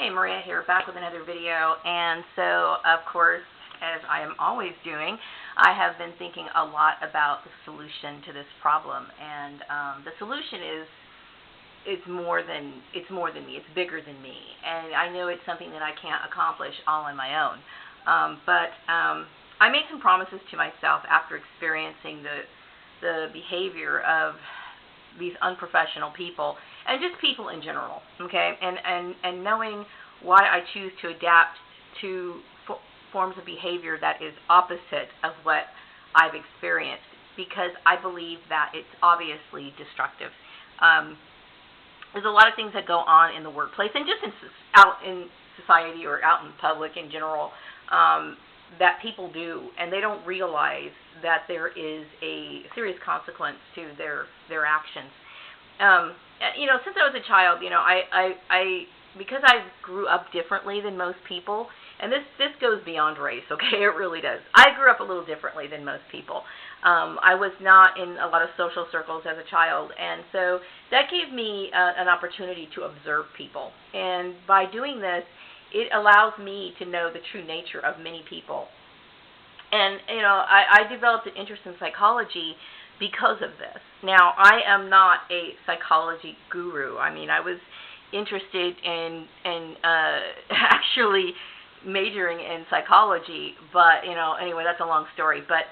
Hi, Maria here, back with another video. And so, of course, as I am always doing, I have been thinking a lot about the solution to this problem. And the solution is more than me. It's bigger than me. And I know it's something that I can't accomplish all on my own. But I made some promises to myself after experiencing the behavior of these unprofessional people, and just people in general, okay, and knowing why I choose to adapt to forms of behavior that is opposite of what I've experienced, because I believe that it's obviously destructive. There's a lot of things that go on in the workplace and just out in society or out in public in general that people do, and they don't realize that there is a serious consequence to their actions. Since I was a child, I because I grew up differently than most people, and this goes beyond race, okay? It really does. I grew up a little differently than most people. I was not in a lot of social circles as a child, and so that gave me an opportunity to observe people. And by doing this, it allows me to know the true nature of many people. And, I developed an interest in psychology because of this. Now, I am not a psychology guru. I mean, I was interested in actually majoring in psychology, but, anyway, that's a long story. But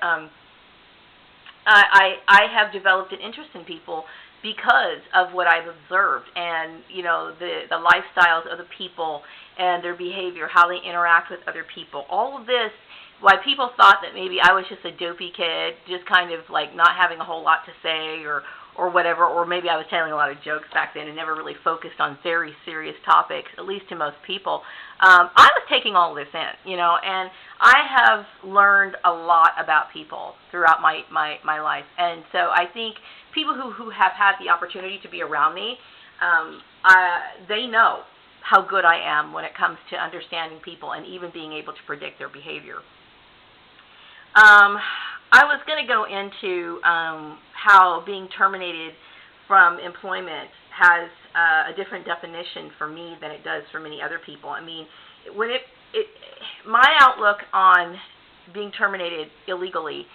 I have developed an interest in people because of what I've observed, and the lifestyles of the people and their behavior, how they interact with other people. All of this, why people thought that maybe I was just a dopey kid, just kind of like not having a whole lot to say or whatever, or maybe I was telling a lot of jokes back then and never really focused on very serious topics, at least to most people. I was taking all this in, and I have learned a lot about people throughout my life. And so I think people who have had the opportunity to be around me, they know how good I am when it comes to understanding people and even being able to predict their behavior. I was going to go into how being terminated from employment has a different definition for me than it does for many other people. I mean, when my outlook on being terminated illegally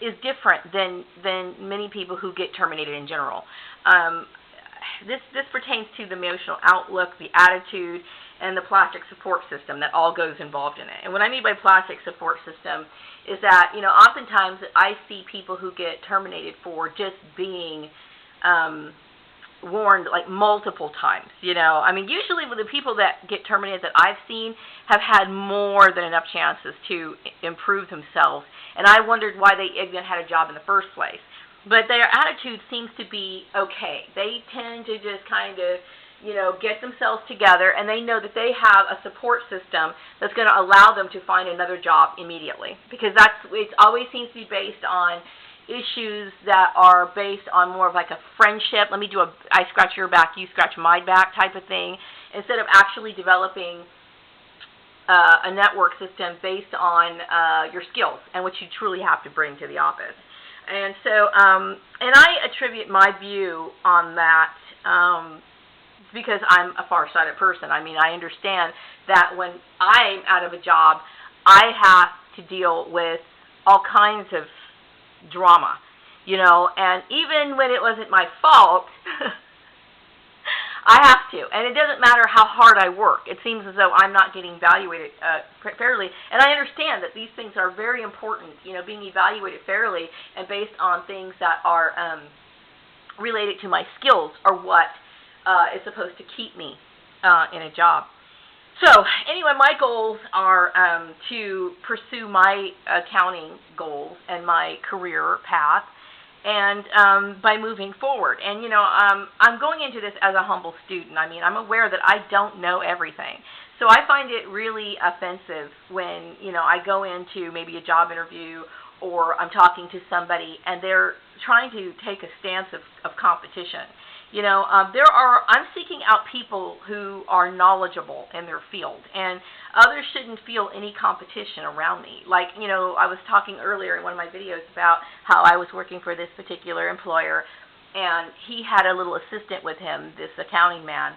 is different than many people who get terminated in general. This pertains to the emotional outlook, the attitude, and the plastic support system that all goes involved in it. And what I mean by plastic support system is that, oftentimes I see people who get terminated for just being warned like multiple times. I mean, usually with the people that get terminated that I've seen have had more than enough chances to improve themselves, and I wondered why they even had a job in the first place. But their attitude seems to be okay. They tend to just kind of, get themselves together, and they know that they have a support system that's going to allow them to find another job immediately. Because it always seems to be based on issues that are based on more of like a friendship. Let me do I scratch your back, you scratch my back type of thing, instead of actually developing a network system based on your skills and what you truly have to bring to the office. And so, and I attribute my view on that because I'm a far-sighted person. I mean, I understand that when I'm out of a job, I have to deal with all kinds of drama, and even when it wasn't my fault, I have to. And it doesn't matter how hard I work. It seems as though I'm not getting evaluated fairly. And I understand that these things are very important, being evaluated fairly and based on things that are related to my skills or what is supposed to keep me in a job. So anyway, my goals are to pursue my accounting goals and my career path, and by moving forward. And, I'm going into this as a humble student. I mean, I'm aware that I don't know everything. So I find it really offensive when, I go into maybe a job interview or I'm talking to somebody and they're trying to take a stance of competition. I'm seeking out people who are knowledgeable in their field, and others shouldn't feel any competition around me. Like, I was talking earlier in one of my videos about how I was working for this particular employer, and he had a little assistant with him, this accounting man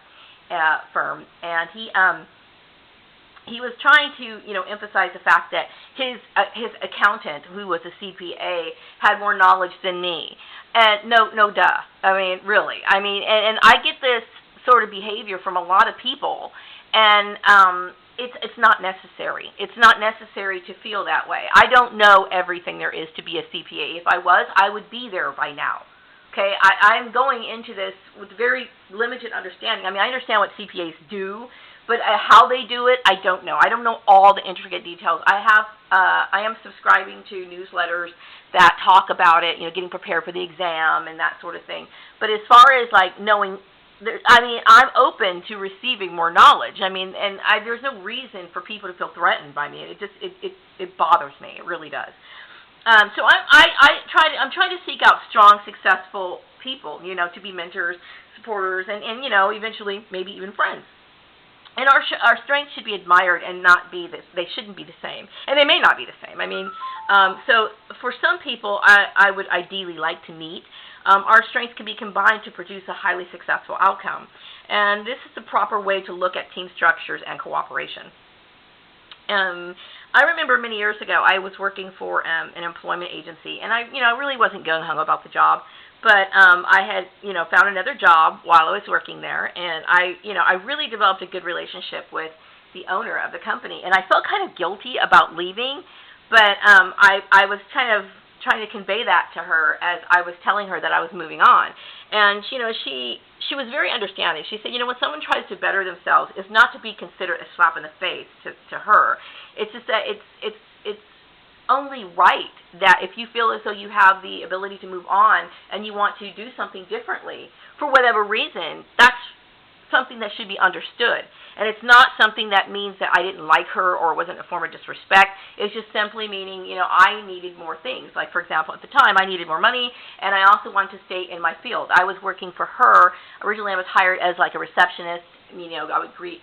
firm, and he was trying to, emphasize the fact that his accountant, who was a CPA, had more knowledge than me. And no, duh. I mean, really. I mean, and I get this sort of behavior from a lot of people, and it's not necessary. It's not necessary to feel that way. I don't know everything there is to be a CPA. If I was, I would be there by now. Okay, I'm going into this with very limited understanding. I mean, I understand what CPAs do, but how they do it, I don't know. I don't know all the intricate details. I am subscribing to newsletters that talk about it, getting prepared for the exam and that sort of thing. But as far as like knowing, I'm open to receiving more knowledge. I mean, and there's no reason for people to feel threatened by me. It bothers me. It really does. So I'm trying to seek out strong, successful people, to be mentors, supporters, and eventually maybe even friends. And our strengths should be admired and not be this. They shouldn't be the same, and they may not be the same. I mean, so for some people, I would ideally like to meet. Our strengths can be combined to produce a highly successful outcome, and this is the proper way to look at team structures and cooperation. I remember many years ago, I was working for an employment agency, and I really wasn't gung-ho about the job. But I had, found another job while I was working there, and I really developed a good relationship with the owner of the company. And I felt kind of guilty about leaving, but I was kind of trying to convey that to her as I was telling her that I was moving on. And she was very understanding. She said, when someone tries to better themselves, it's not to be considered a slap in the face to her. It's just that it's only right that if you feel as though you have the ability to move on and you want to do something differently for whatever reason, that's something that should be understood. And it's not something that means that I didn't like her or wasn't a form of disrespect. It's just simply meaning, I needed more things. Like, for example, at the time, I needed more money, and I also wanted to stay in my field. I was working for her. Originally, I was hired as like a receptionist. I would greet,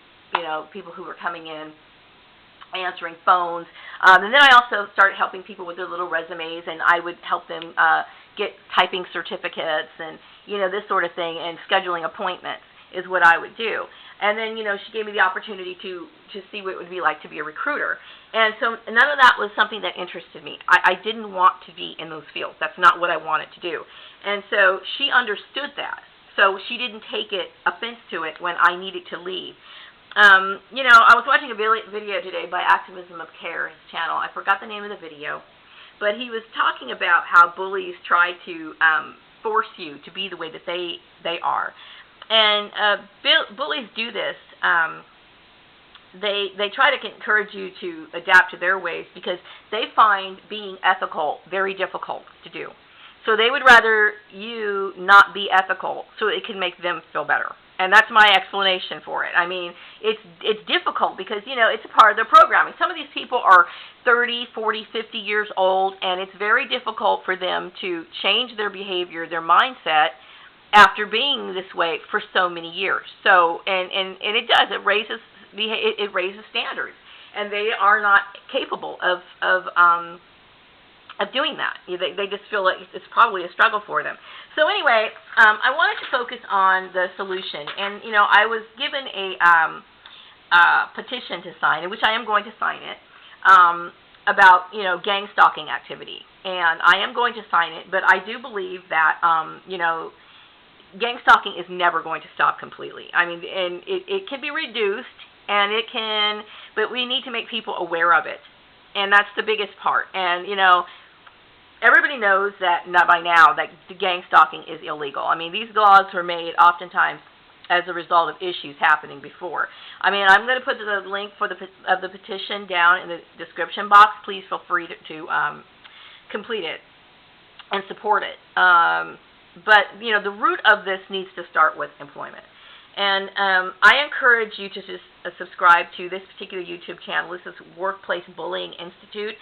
people who were coming in, answering phones. And then I also started helping people with their little resumes, and I would help them get typing certificates and, this sort of thing, and scheduling appointments is what I would do. And then, she gave me the opportunity to see what it would be like to be a recruiter. And so none of that was something that interested me. I didn't want to be in those fields. That's not what I wanted to do. And so she understood that. So she didn't take offense to it when I needed to leave. I was watching a video today by Activism of Care, his channel. I forgot the name of the video. But he was talking about how bullies try to force you to be the way that they are. And bullies do this. They try to encourage you to adapt to their ways because they find being ethical very difficult to do. So they would rather you not be ethical so it can make them feel better. And that's my explanation for it. I mean, it's difficult because, it's a part of their programming. Some of these people are 30, 40, 50 years old, and it's very difficult for them to change their behavior, their mindset, after being this way for so many years. So, and it does. It raises standards, and they are not capable of doing that. They just feel like it's probably a struggle for them. So anyway, I wanted to focus on the solution, and I was given a petition to sign, in which I am going to sign it, about gang stalking activity, and I am going to sign it. But I do believe that gang stalking is never going to stop completely. I mean, and it can be reduced, but we need to make people aware of it, and that's the biggest part. And everybody knows that by now that the gang stalking is illegal. I mean, these laws were made oftentimes as a result of issues happening before. I mean, I'm going to put the link of the petition down in the description box. Please feel free to complete it and support it. But, the root of this needs to start with employment. And I encourage you to just subscribe to this particular YouTube channel. This is Workplace Bullying Institute.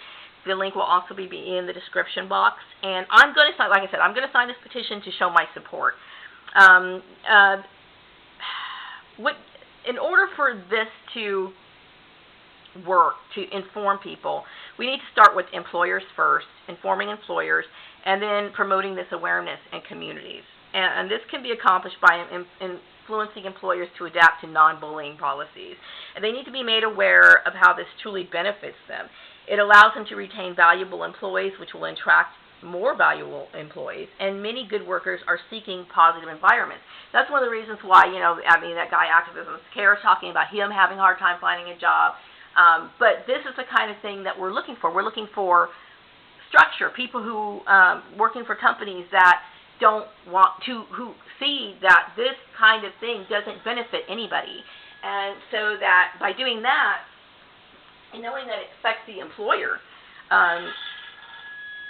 The link will also be in the description box. And I'm going to sign, like I said, I'm going to sign this petition to show my support. In order for this to work, to inform people, we need to start with employers first, informing employers, and then promoting this awareness in communities. and this can be accomplished by influencing employers to adapt to non-bullying policies. And they need to be made aware of how this truly benefits them. It allows them to retain valuable employees, which will attract more valuable employees, and many good workers are seeking positive environments. That's one of the reasons why, that guy Activism Care is talking about him having a hard time finding a job. But this is the kind of thing that we're looking for. We're looking for structure, people who working for companies that don't want to, who see that this kind of thing doesn't benefit anybody. And so that by doing that, and knowing that it affects the employer,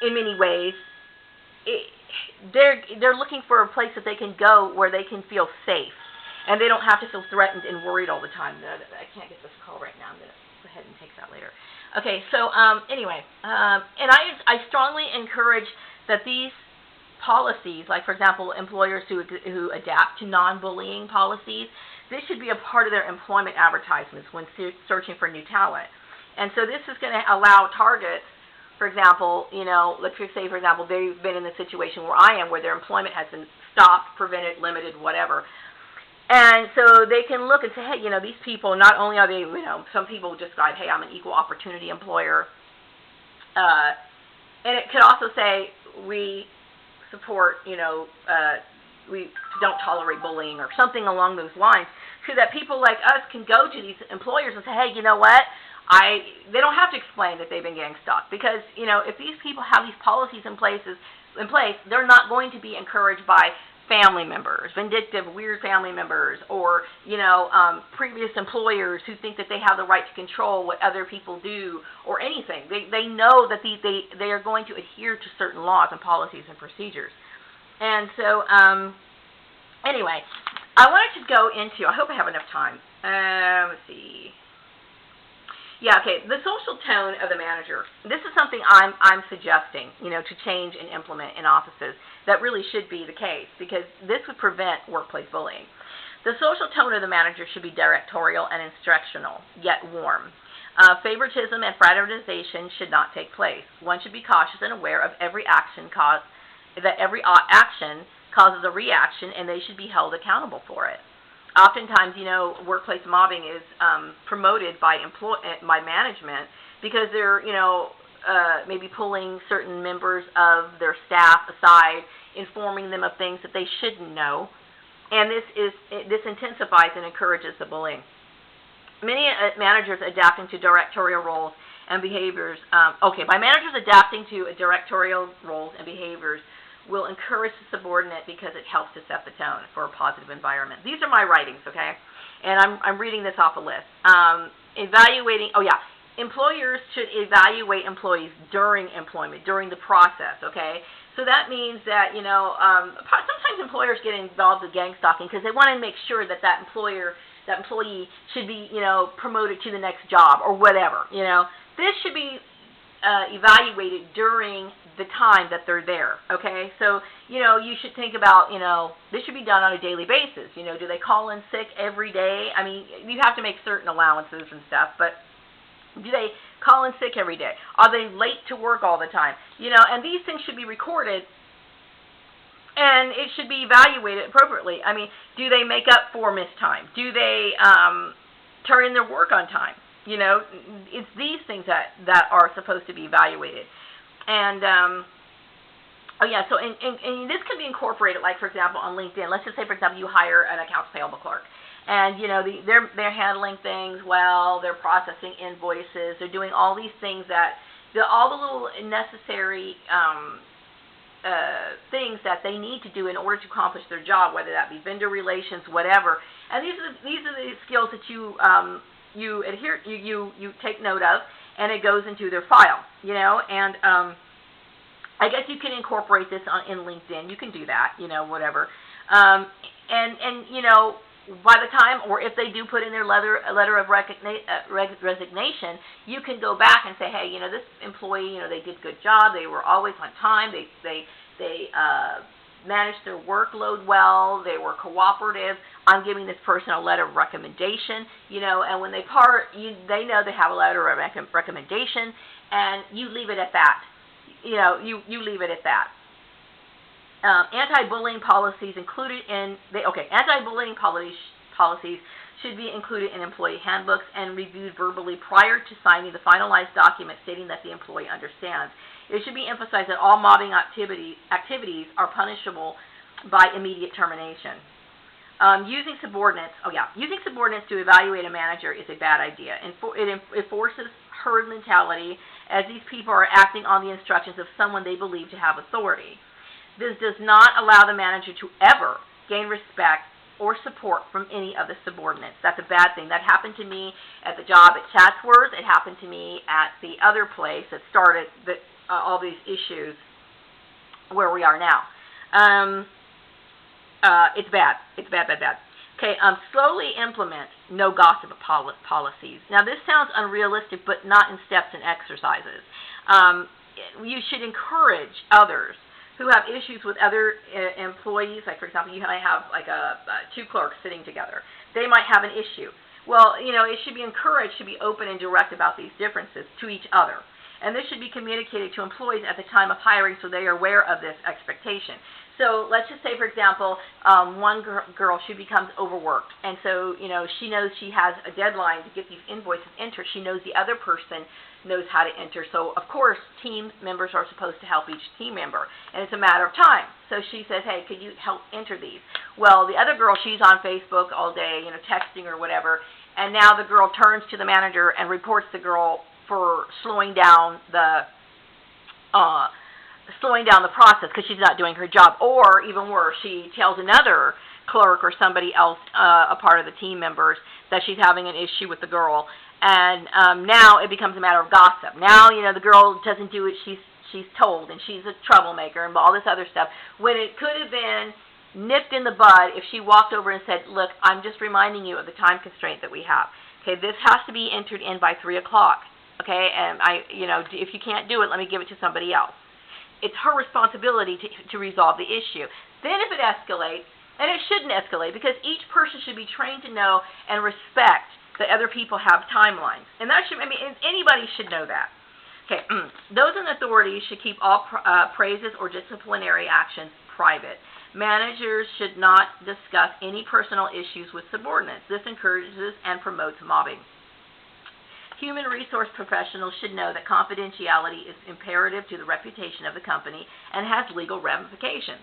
in many ways, they're looking for a place that they can go where they can feel safe, and they don't have to feel threatened and worried all the time. I can't get this call right now. I'm going to go ahead and take that later. Okay, so anyway, and I strongly encourage that these policies, like for example, employers who adapt to non-bullying policies, this should be a part of their employment advertisements when searching for new talent. And so this is going to allow targets, for example, let's just say, for example, they've been in the situation where I am, where their employment has been stopped, prevented, limited, whatever. And so they can look and say, hey, these people, not only are they, some people describe, hey, I'm an equal opportunity employer. And it could also say, we support, we don't tolerate bullying or something along those lines, so that people like us can go to these employers and say, hey, you know what? They don't have to explain that they've been gang stalked, because if these people have these policies in place, they're not going to be encouraged by family members, vindictive, weird family members, or previous employers who think that they have the right to control what other people do or anything. They know that they are going to adhere to certain laws and policies and procedures. And so anyway, I wanted to go into, I hope I have enough time. Let's see. Yeah, okay, the social tone of the manager. This is something I'm suggesting, to change and implement in offices. That really should be the case, because this would prevent workplace bullying. The social tone of the manager should be directorial and instructional, yet warm. Favoritism and fraternization should not take place. One should be cautious and aware of every action that every action causes a reaction, and they should be held accountable for it. Oftentimes, workplace mobbing is promoted by management, because they're, maybe pulling certain members of their staff aside, informing them of things that they shouldn't know, and this intensifies and encourages the bullying. Many managers adapting to directorial roles and behaviors. By managers adapting to directorial roles and behaviors will encourage the subordinate, because it helps to set the tone for a positive environment. These are my writings, okay? And I'm reading this off a list. Employers should evaluate employees during employment, during the process, okay? So that means that, sometimes employers get involved with gang stalking because they want to make sure that that employee should be, promoted to the next job or whatever, This should be evaluated during the time that they're there, okay? So, you should think about, this should be done on a daily basis. Do they call in sick every day? I mean, you have to make certain allowances and stuff, but do they call in sick every day? Are they late to work all the time? And these things should be recorded, and it should be evaluated appropriately. I mean, do they make up for missed time? Do they turn in their work on time? It's these things that are supposed to be evaluated. And, so and this can be incorporated, like, for example, on LinkedIn. Let's just say, for example, you hire an accounts payable clerk. And, they're handling things well, they're processing invoices, they're doing all these things all the little necessary things that they need to do in order to accomplish their job, whether that be vendor relations, whatever. And these are the skills that you take note of, and it goes into their file, and I guess you can incorporate this in LinkedIn. You can do that, whatever. By the time, or if they do put in their letter of resignation, you can go back and say, hey, this employee, they did a good job. They were always on time. They managed their workload well. They were cooperative. I'm giving this person a letter of recommendation, and when they part, they know they have a letter of recommendation, and you leave it at that. You leave it at that. Anti-bullying policies anti-bullying policies should be included in employee handbooks and reviewed verbally prior to signing the finalized document stating that the employee understands. It should be emphasized that all mobbing activities are punishable by immediate termination. Using subordinates to evaluate a manager is a bad idea. It forces herd mentality, as these people are acting on the instructions of someone they believe to have authority. This does not allow the manager to ever gain respect or support from any of the subordinates. That's a bad thing. That happened to me at the job at Chatsworth. It happened to me at the other place that started all these issues where we are now. It's bad. It's bad, bad, bad. Okay, slowly implement no gossip policies. Now, this sounds unrealistic, but not in steps and exercises. You should encourage others who have issues with other employees. Like, for example, you might have like two clerks sitting together. They might have an issue. Well, it should be encouraged to be open and direct about these differences to each other. And this should be communicated to employees at the time of hiring so they are aware of this expectation. So let's just say, for example, one girl, she becomes overworked. And so, she knows she has a deadline to get these invoices entered. She knows the other person knows how to enter. So, of course, team members are supposed to help each team member. And it's a matter of time. So she says, hey, could you help enter these? Well, the other girl, she's on Facebook all day, texting or whatever. And now the girl turns to the manager and reports the girl for slowing down the process because she's not doing her job. Or even worse, she tells another clerk or somebody else, a part of the team members, that she's having an issue with the girl. And now it becomes a matter of gossip. Now, the girl doesn't do what she's told, and she's a troublemaker and all this other stuff, when it could have been nipped in the bud if she walked over and said, look, I'm just reminding you of the time constraint that we have. Okay, this has to be entered in by 3 o'clock. Okay, and if you can't do it, let me give it to somebody else. It's her responsibility to resolve the issue. Then if it escalates, and it shouldn't escalate, because each person should be trained to know and respect that other people have timelines. And that should, anybody should know that. Okay, those in authority should keep all praises or disciplinary actions private. Managers should not discuss any personal issues with subordinates. This encourages and promotes mobbing. Human resource professionals should know that confidentiality is imperative to the reputation of the company and has legal ramifications.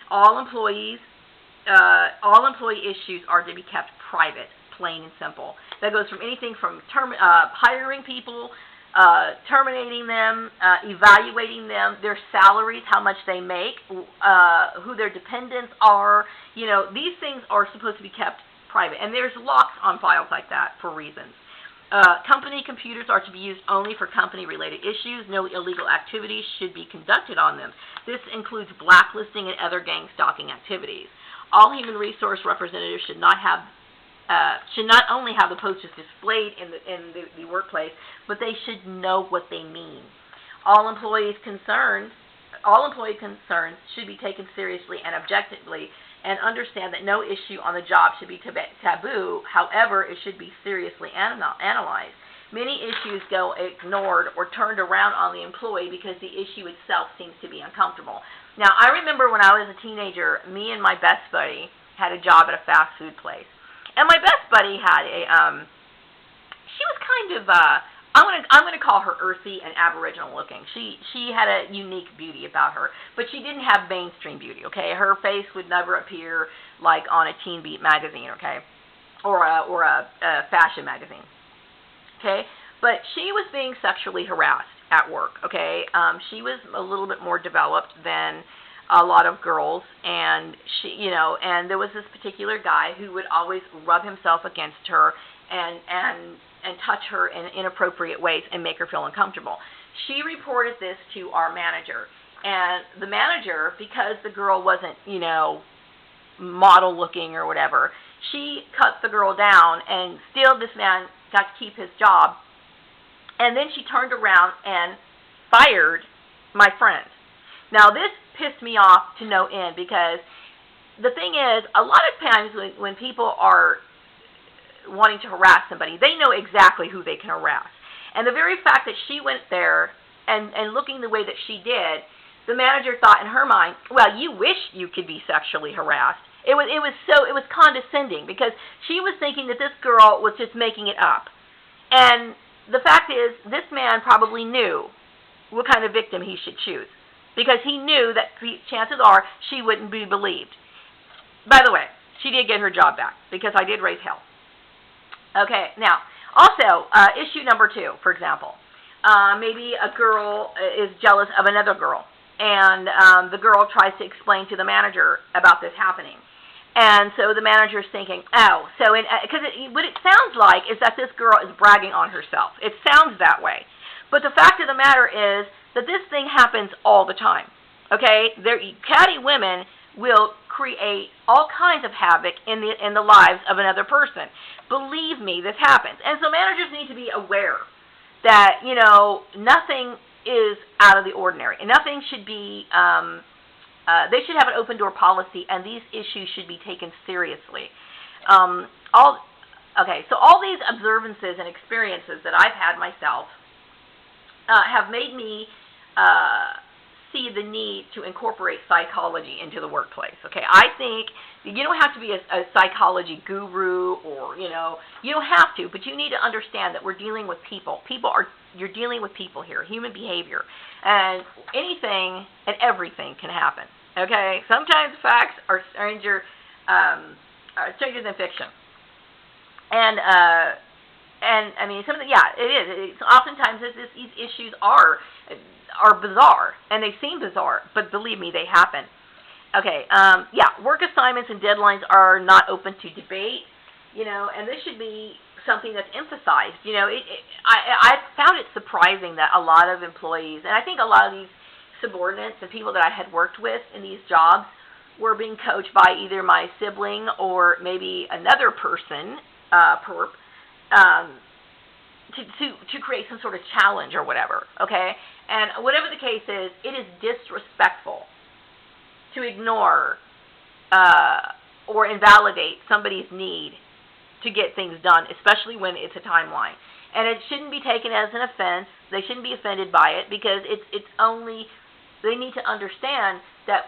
All employee issues are to be kept private, plain and simple. That goes from anything from hiring people, terminating them, evaluating them, their salaries, how much they make, who their dependents are. These things are supposed to be kept private. And there's locks on files like that for reasons. Company computers are to be used only for company-related issues. No illegal activities should be conducted on them. This includes blacklisting and other gang stalking activities. All human resource representatives should not only have the posters displayed in the workplace, but they should know what they mean. All employee concerns should be taken seriously and objectively, and understand that no issue on the job should be taboo. However, it should be seriously analyzed. Many issues go ignored or turned around on the employee because the issue itself seems to be uncomfortable. Now, I remember when I was a teenager, me and my best buddy had a job at a fast food place. And my best buddy had she was kind of, I'm going to call her earthy and aboriginal looking. She had a unique beauty about her, but she didn't have mainstream beauty, okay? Her face would never appear like on a Teen Beat magazine, okay? Or a fashion magazine, okay? But she was being sexually harassed at work, okay? She was a little bit more developed than a lot of girls, and and there was this particular guy who would always rub himself against her and touch her in inappropriate ways and make her feel uncomfortable. She reported this to our manager, and the manager, because the girl wasn't, model looking or whatever, she cut the girl down, and still this man got to keep his job. And then she turned around and fired my friend. Now, this pissed me off to no end, because the thing is, a lot of times when people are wanting to harass somebody, they know exactly who they can harass. And the very fact that she went there and looking the way that she did, the manager thought in her mind, well, you wish you could be sexually harassed. It was condescending because she was thinking that this girl was just making it up. And the fact is, this man probably knew what kind of victim he should choose, because he knew that chances are she wouldn't be believed. By the way, she did get her job back because I did raise hell. Okay, now, also, issue number 2, for example. Maybe a girl is jealous of another girl, and the girl tries to explain to the manager about this happening. And so the manager is thinking, oh, so because what it sounds like is that this girl is bragging on herself. It sounds that way. But the fact of the matter is that this thing happens all the time. Okay? Catty women will create all kinds of havoc in the lives of another person. Believe me, this happens. And so managers need to be aware that, nothing is out of the ordinary. And nothing should be... they should have an open door policy, and these issues should be taken seriously. So all these observances and experiences that I've had myself have made me see the need to incorporate psychology into the workplace. Okay, I think you don't have to be a psychology guru, or you don't have to, but you need to understand that we're dealing with people. You're dealing with people here, human behavior, and anything and everything can happen. Okay, sometimes facts are stranger than fiction, and I mean something. Yeah, it is. Oftentimes these issues are bizarre, and they seem bizarre, but believe me, they happen. Okay, work assignments and deadlines are not open to debate, and this should be something that's emphasized. I found it surprising that a lot of employees, and I think a lot of these subordinates and people that I had worked with in these jobs were being coached by either my sibling or maybe another person, to create some sort of challenge or whatever, okay? And whatever the case is, it is disrespectful to ignore or invalidate somebody's need to get things done, especially when it's a timeline. And it shouldn't be taken as an offense. They shouldn't be offended by it, because it's only, they need to understand that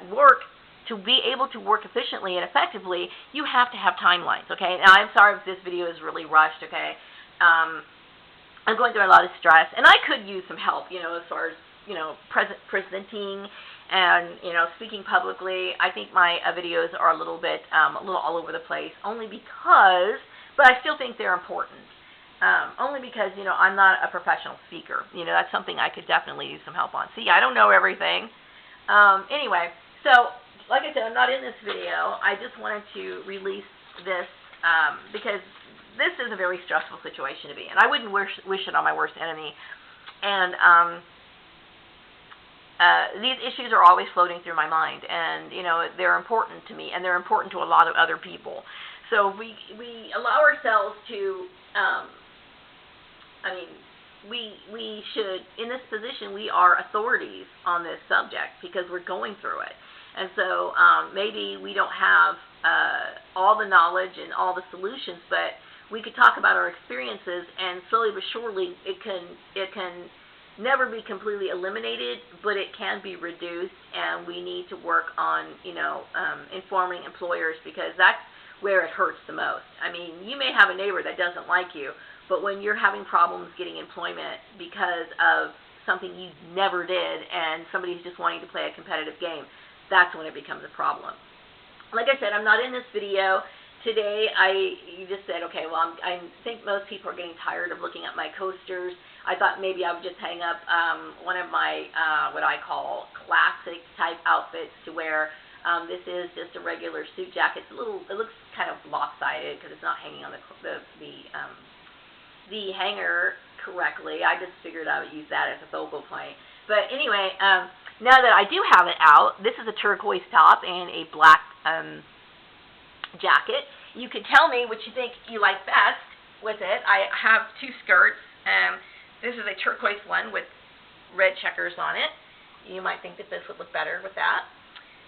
to be able to work efficiently and effectively, you have to have timelines, okay? Now, I'm sorry if this video is really rushed, okay? I'm going through a lot of stress, and I could use some help, as far as, presenting and, speaking publicly. I think my videos are a little all over the place, only because, but I still think they're important. Only because, I'm not a professional speaker. That's something I could definitely use some help on. See, I don't know everything. Anyway, so, like I said, I'm not in this video. I just wanted to release this because this is a very stressful situation to be in. I wouldn't wish it on my worst enemy. And these issues are always floating through my mind. And, they're important to me, and they're important to a lot of other people. So we allow ourselves to... we should, in this position, we are authorities on this subject because we're going through it. And so maybe we don't have all the knowledge and all the solutions, but we could talk about our experiences, and slowly but surely it can never be completely eliminated, but it can be reduced, and we need to work on, informing employers, because that's where it hurts the most. I mean, you may have a neighbor that doesn't like you, but when you're having problems getting employment because of something you never did and somebody's just wanting to play a competitive game, that's when it becomes a problem. Like I said, I'm not in this video today. You just said, okay, well, I think most people are getting tired of looking at my coasters. I thought maybe I would just hang up one of my, what I call classic type outfits to wear. This is just a regular suit jacket. It looks kind of lopsided because it's not hanging on the hanger correctly. I just figured I would use that as a focal point. But anyway, now that I do have it out, this is a turquoise top and a black jacket. You can tell me what you think you like best with it. I have two skirts. This is a turquoise one with red checkers on it. You might think that this would look better with that.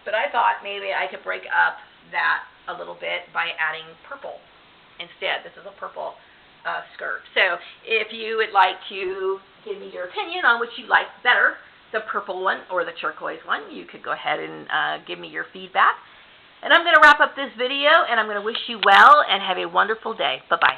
But I thought maybe I could break up that a little bit by adding purple instead. This is a purple skirt. So if you would like to give me your opinion on what you like better, the purple one or the turquoise one, you could go ahead and give me your feedback. And I'm going to wrap up this video, and I'm going to wish you well and have a wonderful day. Bye-bye.